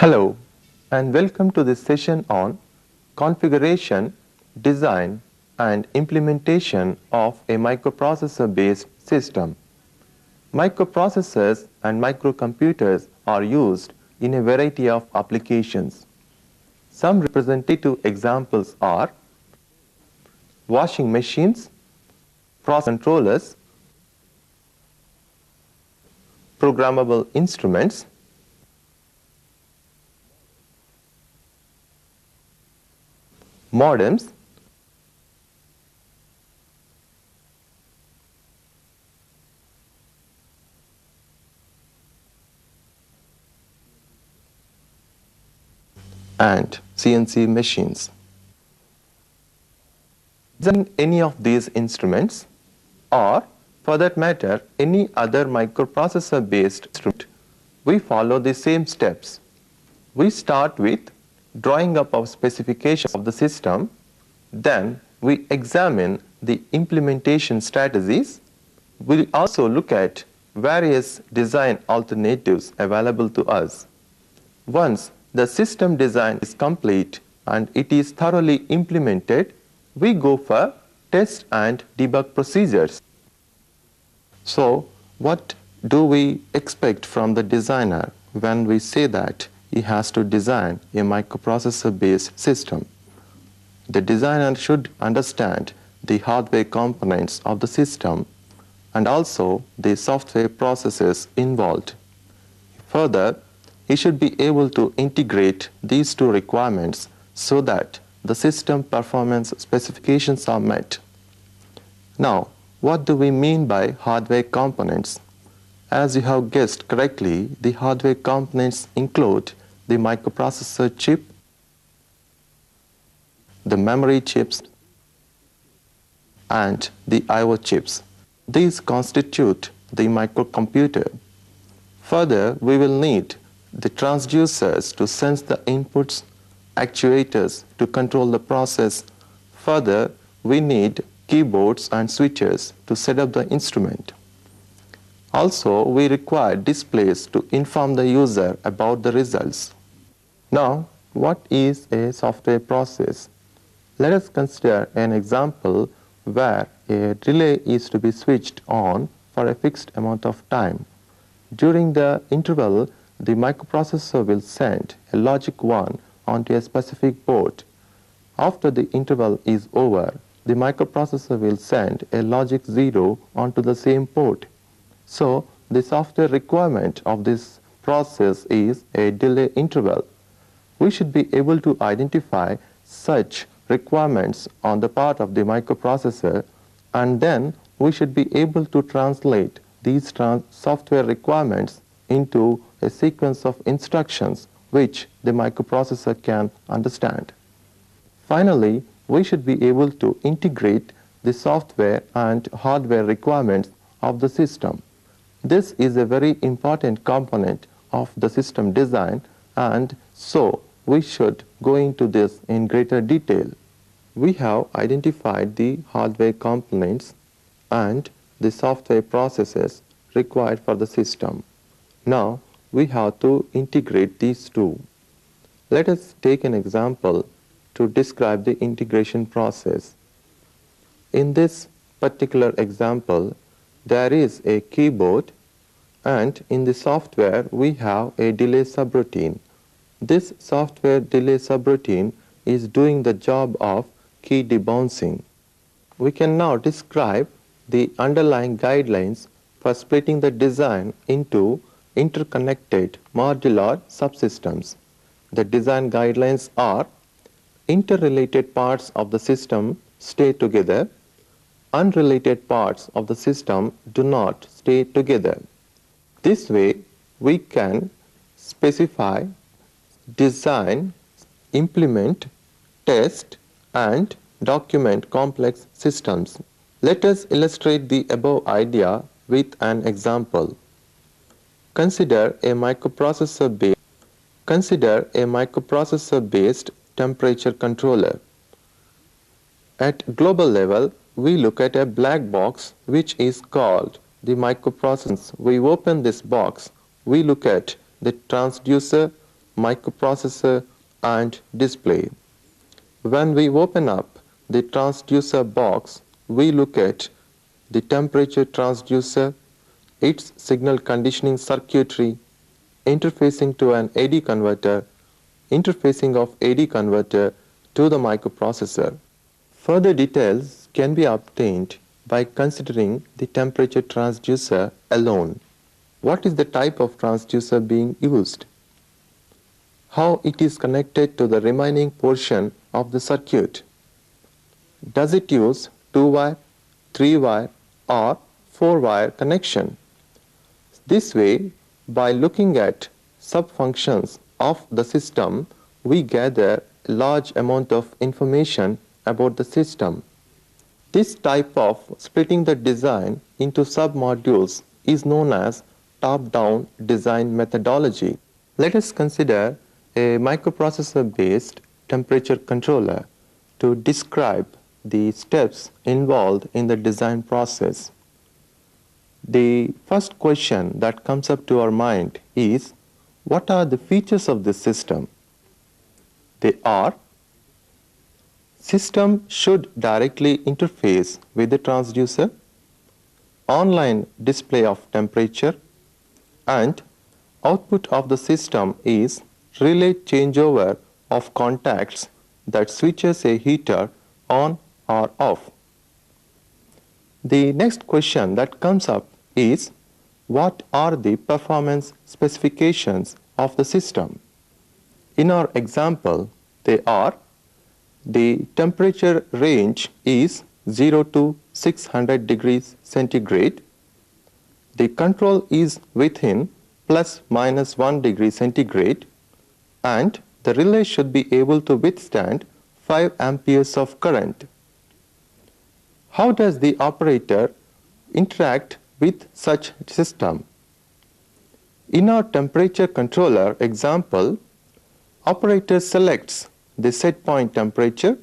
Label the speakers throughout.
Speaker 1: Hello and welcome to this session on configuration, design and implementation of a microprocessor-based system. Microprocessors and microcomputers are used in a variety of applications. Some representative examples are washing machines, process controllers, programmable instruments, modems, and CNC machines. Designing any of these instruments, or for that matter any other microprocessor-based instrument, we follow the same steps. We start with drawing up our specifications of the system, then we examine the implementation strategies. We'll also look at various design alternatives available to us. Once the system design is complete and it is thoroughly implemented, we go for test and debug procedures. So, what do we expect from the designer when we say that he has to design a microprocessor-based system? The designer should understand the hardware components of the system and also the software processes involved. Further, he should be able to integrate these two requirements so that the system performance specifications are met. Now, what do we mean by hardware components? As you have guessed correctly, the hardware components include the microprocessor chip, the memory chips, and the I/O chips. These constitute the microcomputer. Further, we will need the transducers to sense the inputs, actuators to control the process. Further, we need keyboards and switches to set up the instrument. Also, we require displays to inform the user about the results. Now, what is a software process? Let us consider an example where a relay is to be switched on for a fixed amount of time. During the interval, the microprocessor will send a logic 1 onto a specific port. After the interval is over, the microprocessor will send a logic 0 onto the same port. So, the software requirement of this process is a delay interval. We should be able to identify such requirements on the part of the microprocessor, and then we should be able to translate these software requirements into a sequence of instructions which the microprocessor can understand. Finally, we should be able to integrate the software and hardware requirements of the system. This is a very important component of the system design, and so we should go into this in greater detail. We have identified the hardware components and the software processes required for the system. Now, we have to integrate these two. Let us take an example to describe the integration process. In this particular example, there is a keyboard, and in the software we have a delay subroutine. This software delay subroutine is doing the job of key debouncing. We can now describe the underlying guidelines for splitting the design into interconnected modular subsystems. The design guidelines are: interrelated parts of the system stay together, unrelated parts of the system do not stay together. This way, we can specify, design, implement, test, and document complex systems. Let us illustrate the above idea with an example. Consider a microprocessor-based temperature controller. At global level, we look at a black box which is called the microprocessor. We open this box, we look at the transducer, microprocessor and display. When we open up the transducer box, we look at the temperature transducer, its signal conditioning circuitry, interfacing to an AD converter, interfacing of AD converter to the microprocessor. Further details can be obtained by considering the temperature transducer alone. What is the type of transducer being used? How it is connected to the remaining portion of the circuit? Does it use 2-wire, 3-wire or 4-wire connection? This way, by looking at sub-functions of the system, we gather a large amount of information about the system. This type of splitting the design into sub-modules is known as top-down design methodology. Let us consider a microprocessor-based temperature controller to describe the steps involved in the design process. The first question that comes up to our mind is, what are the features of this system? They are: system should directly interface with the transducer, online display of temperature, and output of the system is relay changeover of contacts that switches a heater on or off. The next question that comes up is, what are the performance specifications of the system? In our example, they are: the temperature range is 0 to 600 degrees centigrade. The control is within plus minus 1 degree centigrade, and the relay should be able to withstand 5 amperes of current. How does the operator interact with such system? In our temperature controller example, operator selects the set point temperature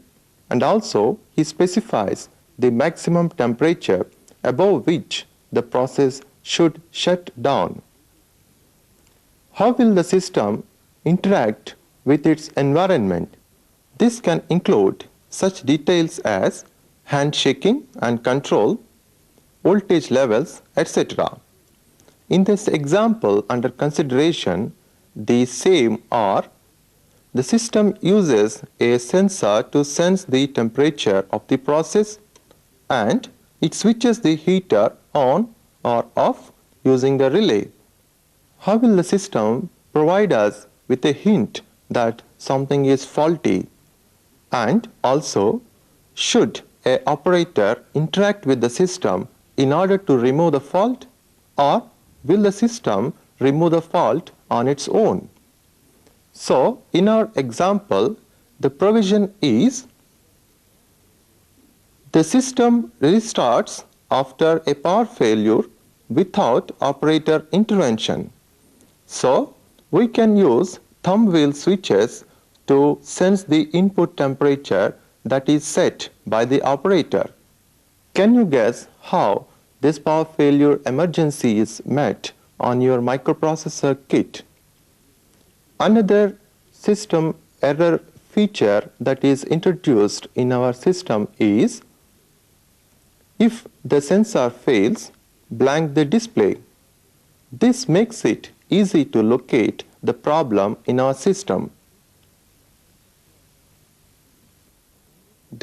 Speaker 1: and also he specifies the maximum temperature above which the process should shut down. How will the system interact with its environment? This can include such details as handshaking and control, voltage levels, etc. In this example under consideration, the same are: the system uses a sensor to sense the temperature of the process and it switches the heater on or off using the relay. How will the system provide us with a hint that something is faulty? And also, should an operator interact with the system in order to remove the fault, or will the system remove the fault on its own? So, in our example, the provision is: the system restarts after a power failure without operator intervention. So, we can use thumb wheel switches to sense the input temperature that is set by the operator. Can you guess how this power failure emergency is met on your microprocessor kit? Another system error feature that is introduced in our system is: if the sensor fails, blank the display. This makes it easy to locate the problem in our system.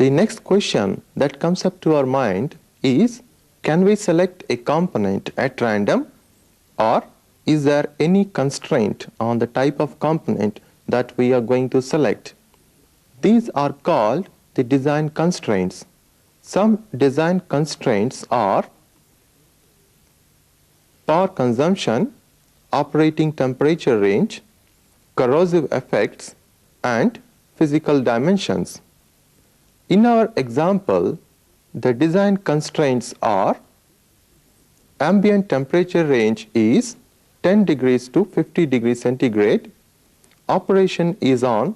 Speaker 1: The next question that comes up to our mind is: can we select a component at random, or is there any constraint on the type of component that we are going to select? These are called the design constraints. Some design constraints are power consumption, operating temperature range, corrosive effects, and physical dimensions. In our example, the design constraints are: ambient temperature range is 10 degrees to 50 degrees centigrade, operation is on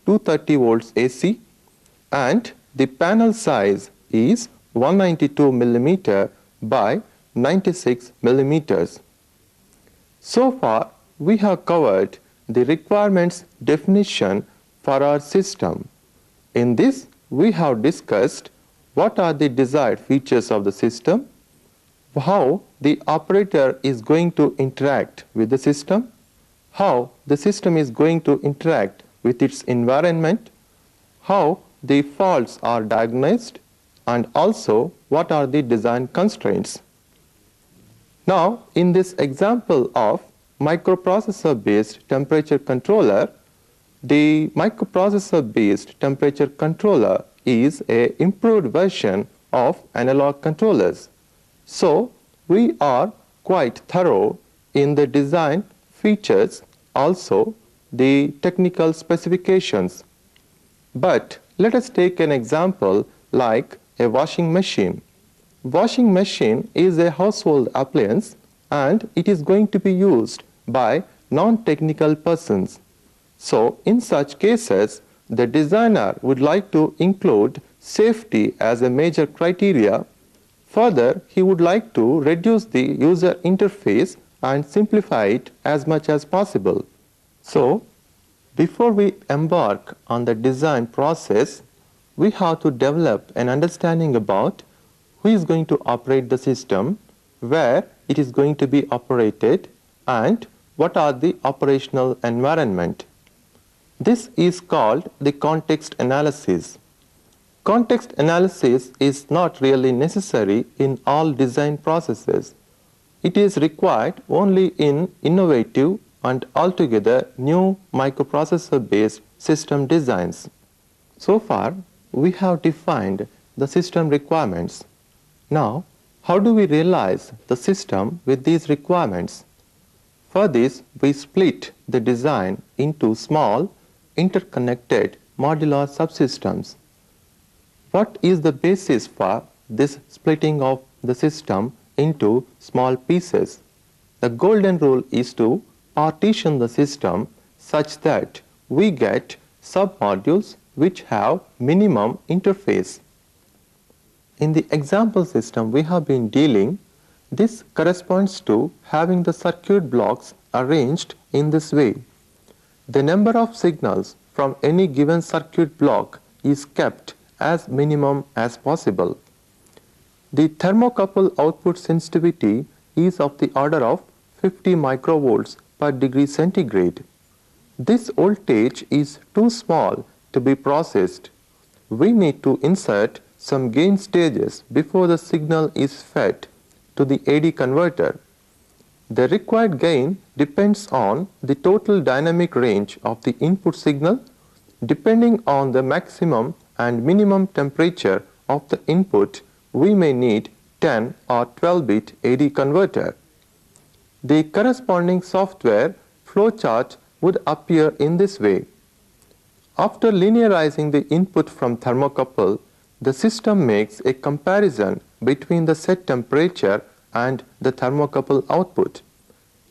Speaker 1: 230 volts AC, and the panel size is 192 millimeter by 96 millimeters. So far, we have covered the requirements definition for our system. In this, we have discussed what are the desired features of the system, how the operator is going to interact with the system, how the system is going to interact with its environment, how the faults are diagnosed, and also what are the design constraints. Now, in this example of microprocessor-based temperature controller, the microprocessor-based temperature controller is an improved version of analog controllers. So, we are quite thorough in the design features, also the technical specifications. But let us take an example like a washing machine. Washing machine is a household appliance and it is going to be used by non-technical persons. So, in such cases, the designer would like to include safety as a major criteria. Further, he would like to reduce the user interface and simplify it as much as possible. So, before we embark on the design process, we have to develop an understanding about who is going to operate the system, where it is going to be operated, and what are the operational environment. This is called the context analysis. Context analysis is not really necessary in all design processes. It is required only in innovative and altogether new microprocessor-based system designs. So far, we have defined the system requirements. Now, how do we realize the system with these requirements? For this, we split the design into small, interconnected modular subsystems. What is the basis for this splitting of the system into small pieces? The golden rule is to partition the system such that we get submodules which have minimum interface. In the example system we have been dealing, this corresponds to having the circuit blocks arranged in this way. The number of signals from any given circuit block is kept as minimum as possible. The thermocouple output sensitivity is of the order of 50 microvolts per degree centigrade. This voltage is too small to be processed. We need to insert some gain stages before the signal is fed to the AD converter. The required gain depends on the total dynamic range of the input signal. Depending on the maximum and minimum temperature of the input, we may need 10 or 12-bit AD converter. The corresponding software flowchart would appear in this way. After linearizing the input from thermocouple, the system makes a comparison between the set temperature and the thermocouple output.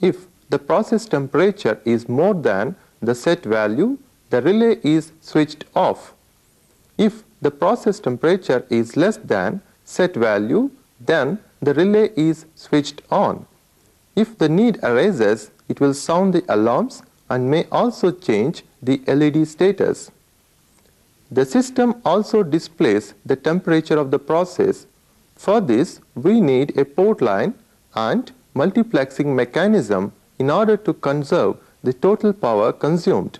Speaker 1: If the process temperature is more than the set value, the relay is switched off. If the process temperature is less than set value, then the relay is switched on. If the need arises, it will sound the alarms and may also change the LED status. The system also displays the temperature of the process. For this, we need a port line and multiplexing mechanism in order to conserve the total power consumed.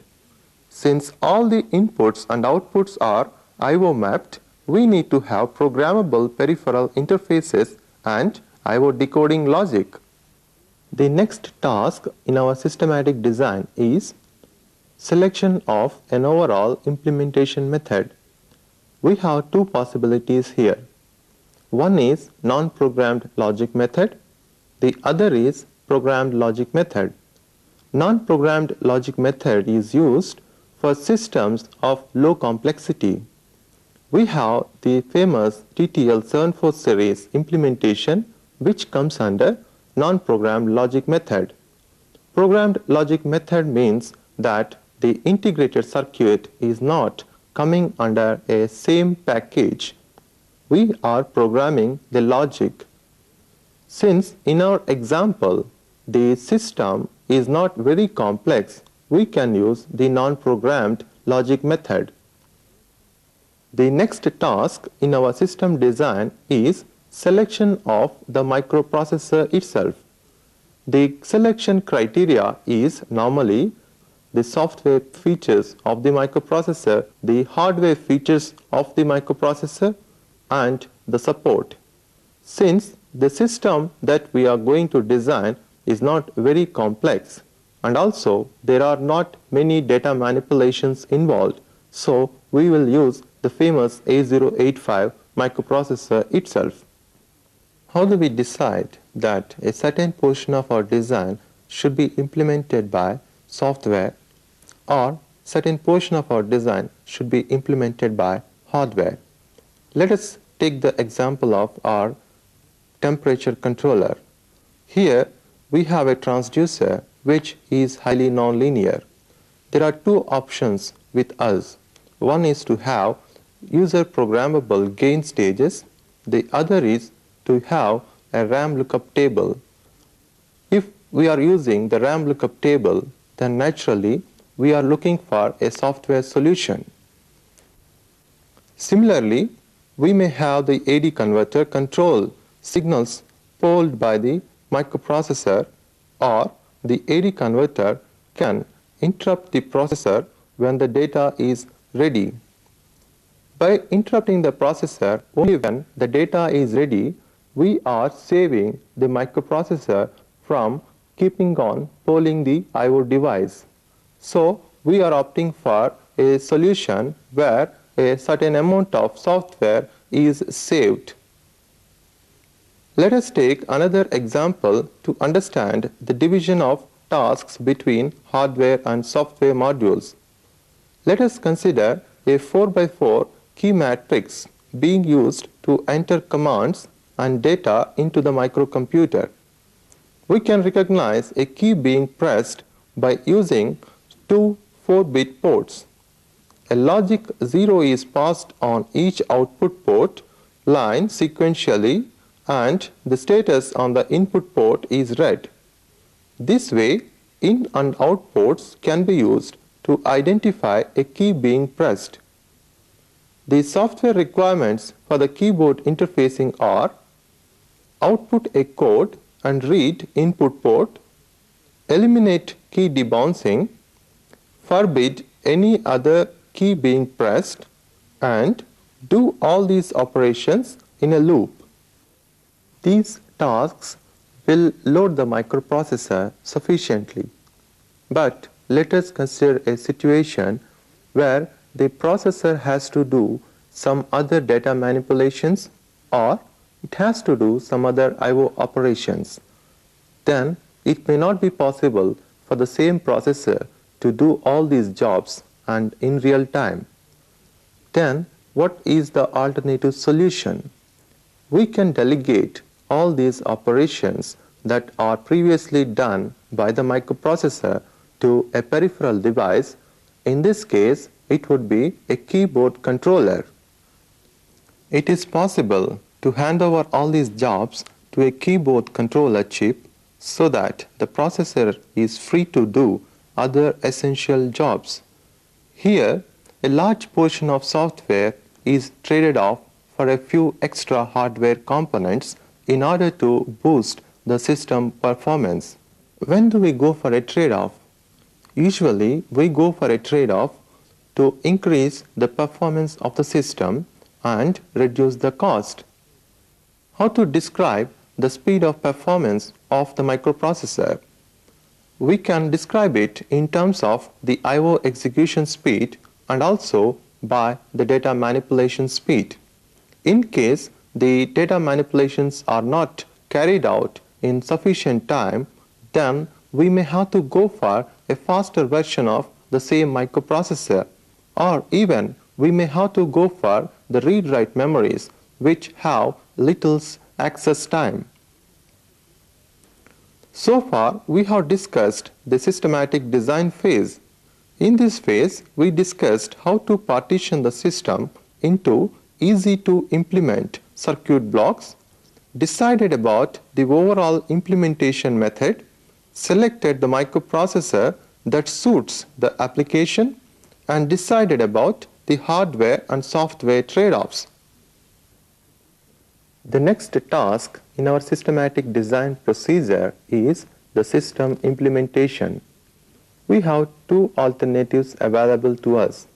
Speaker 1: Since all the inputs and outputs are I/O mapped, we need to have programmable peripheral interfaces and I/O decoding logic. The next task in our systematic design is selection of an overall implementation method. We have two possibilities here. One is non-programmed logic method. The other is programmed logic method. Non-programmed logic method is used for systems of low complexity. We have the famous TTL74 series implementation, which comes under non-programmed logic method. Programmed logic method means that the integrated circuit is not coming under a same package. We are programming the logic. Since in our example, the system is not very complex, we can use the non-programmed logic method. The next task in our system design is selection of the microprocessor itself. The selection criteria is normally the software features of the microprocessor, the hardware features of the microprocessor, and the support. Since the system that we are going to design is not very complex, and also there are not many data manipulations involved, so we will use the famous 8085 microprocessor itself. How do we decide that a certain portion of our design should be implemented by software or certain portion of our design should be implemented by hardware? Let us take the example of our temperature controller. Here we have a transducer which is highly nonlinear. There are two options with us. One is to have user programmable gain stages. The other is to have a RAM lookup table. If we are using the RAM lookup table, then naturally we are looking for a software solution. Similarly, we may have the AD converter control signals polled by the microprocessor, or the AD converter can interrupt the processor when the data is ready. By interrupting the processor only when the data is ready, we are saving the microprocessor from keeping on polling the I/O device. So we are opting for a solution where a certain amount of software is saved. Let us take another example to understand the division of tasks between hardware and software modules. Let us consider a 4x4 key matrix being used to enter commands and data into the microcomputer. We can recognize a key being pressed by using two 4-bit ports. A logic 0 is passed on each output port line sequentially, and the status on the input port is read. This way, in and out ports can be used to identify a key being pressed. The software requirements for the keyboard interfacing are: output a code and read input port, eliminate key debouncing, forbid any other key being pressed, and do all these operations in a loop. These tasks will load the microprocessor sufficiently. But let us consider a situation where the processor has to do some other data manipulations, or it has to do some other I/O operations. Then it may not be possible for the same processor to do all these jobs and in real time. Then what is the alternative solution? We can delegate all these operations that are previously done by the microprocessor to a peripheral device. In this case, it would be a keyboard controller. It is possible to hand over all these jobs to a keyboard controller chip so that the processor is free to do other essential jobs. Here, a large portion of software is traded off for a few extra hardware components in order to boost the system performance. When do we go for a trade-off? Usually, we go for a trade-off to increase the performance of the system and reduce the cost. How to describe the speed of performance of the microprocessor? We can describe it in terms of the I/O execution speed and also by the data manipulation speed. In case the data manipulations are not carried out in sufficient time, then we may have to go for a faster version of the same microprocessor, or even we may have to go for the read-write memories which have little access time. So far, we have discussed the systematic design phase. In this phase, we discussed how to partition the system into easy-to-implement circuit blocks, decided about the overall implementation method, selected the microprocessor that suits the application and decided about the hardware and software trade-offs. The next task in our systematic design procedure is the system implementation. We have two alternatives available to us.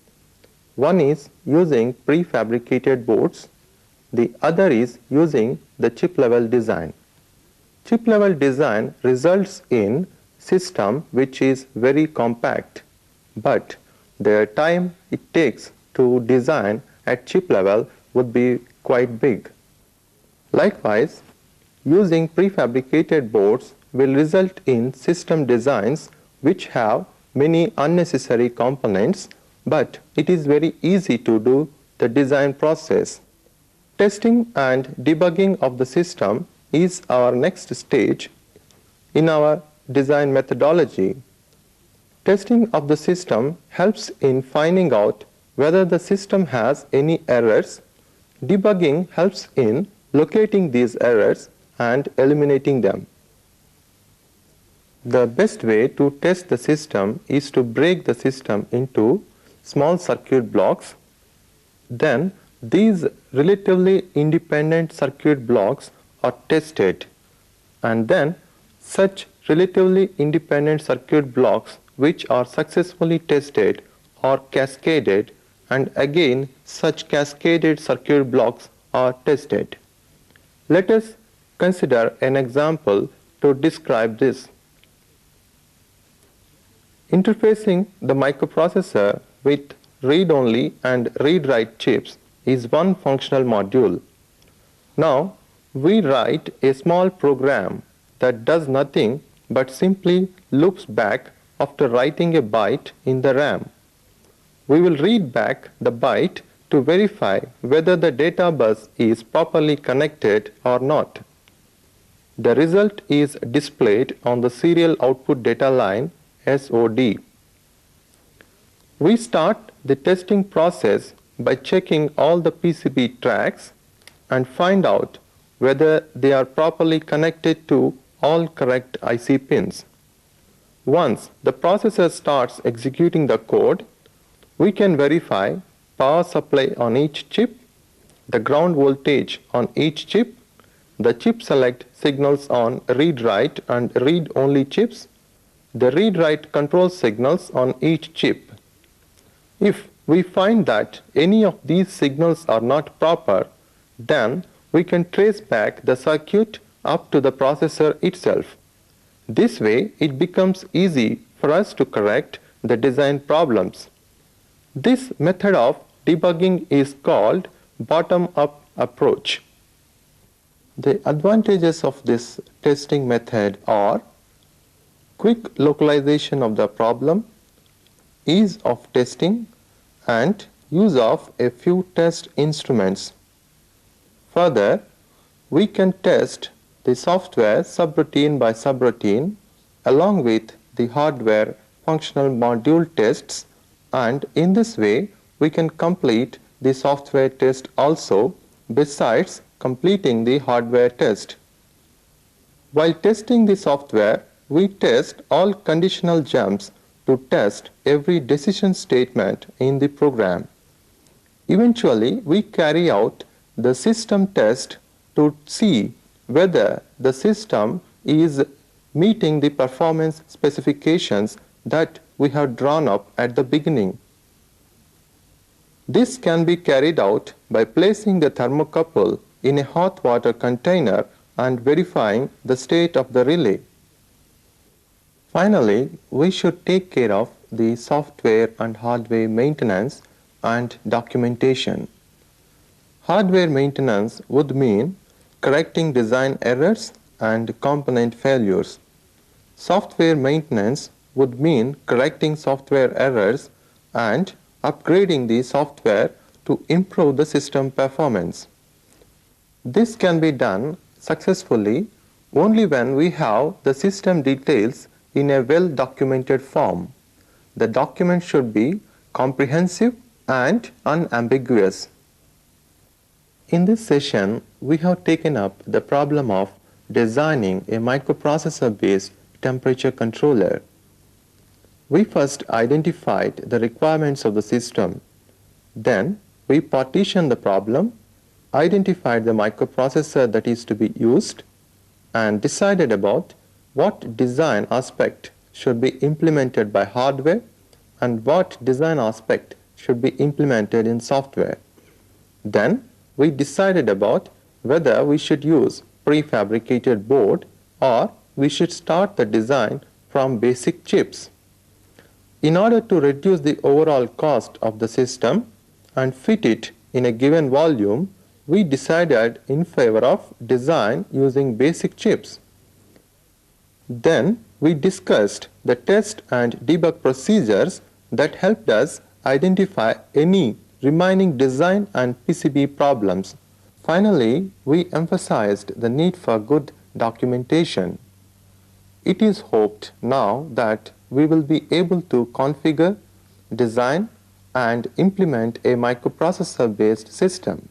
Speaker 1: One is using prefabricated boards. The other is using the chip-level design. Chip-level design results in system which is very compact, but the time it takes to design at chip level would be quite big. Likewise, using prefabricated boards will result in system designs which have many unnecessary components, but it is very easy to do the design process. Testing and debugging of the system is our next stage in our design methodology. Testing of the system helps in finding out whether the system has any errors. Debugging helps in locating these errors and eliminating them. The best way to test the system is to break the system into small circuit blocks. Then these relatively independent circuit blocks are tested, and then such relatively independent circuit blocks which are successfully tested are cascaded, and again such cascaded circuit blocks are tested. Let us consider an example to describe this. Interfacing the microprocessor with read-only and read-write chips is one functional module. Now, we write a small program that does nothing but simply loops back after writing a byte in the RAM. We will read back the byte to verify whether the data bus is properly connected or not. The result is displayed on the serial output data line SOD. We start the testing process by checking all the PCB tracks and find out whether they are properly connected to all correct IC pins. Once the processor starts executing the code, we can verify power supply on each chip, the ground voltage on each chip, the chip select signals on read-write and read-only chips, the read-write control signals on each chip. If we find that any of these signals are not proper, then we can trace back the circuit up to the processor itself. This way, it becomes easy for us to correct the design problems. This method of debugging is called bottom-up approach. The advantages of this testing method are quick localization of the problem, ease of testing, and use of a few test instruments. Further, we can test the software subroutine by subroutine along with the hardware functional module tests, and in this way we can complete the software test also besides completing the hardware test. While testing the software, we test all conditional jumps to test every decision statement in the program. Eventually, we carry out the system test to see whether the system is meeting the performance specifications that we have drawn up at the beginning. This can be carried out by placing the thermocouple in a hot water container and verifying the state of the relay. Finally, we should take care of the software and hardware maintenance and documentation. Hardware maintenance would mean correcting design errors and component failures. Software maintenance would mean correcting software errors and upgrading the software to improve the system performance. This can be done successfully only when we have the system details in a well-documented form. The document should be comprehensive and unambiguous. In this session, we have taken up the problem of designing a microprocessor-based temperature controller. We first identified the requirements of the system. Then we partitioned the problem, identified the microprocessor that is to be used, and decided about what design aspect should be implemented by hardware and what design aspect should be implemented in software. Then we decided about whether we should use prefabricated board or we should start the design from basic chips. In order to reduce the overall cost of the system and fit it in a given volume, we decided in favor of design using basic chips. Then we discussed the test and debug procedures that helped us identify any remaining design and PCB problems. Finally, we emphasized the need for good documentation. It is hoped now that we will be able to configure, design, and implement a microprocessor-based system.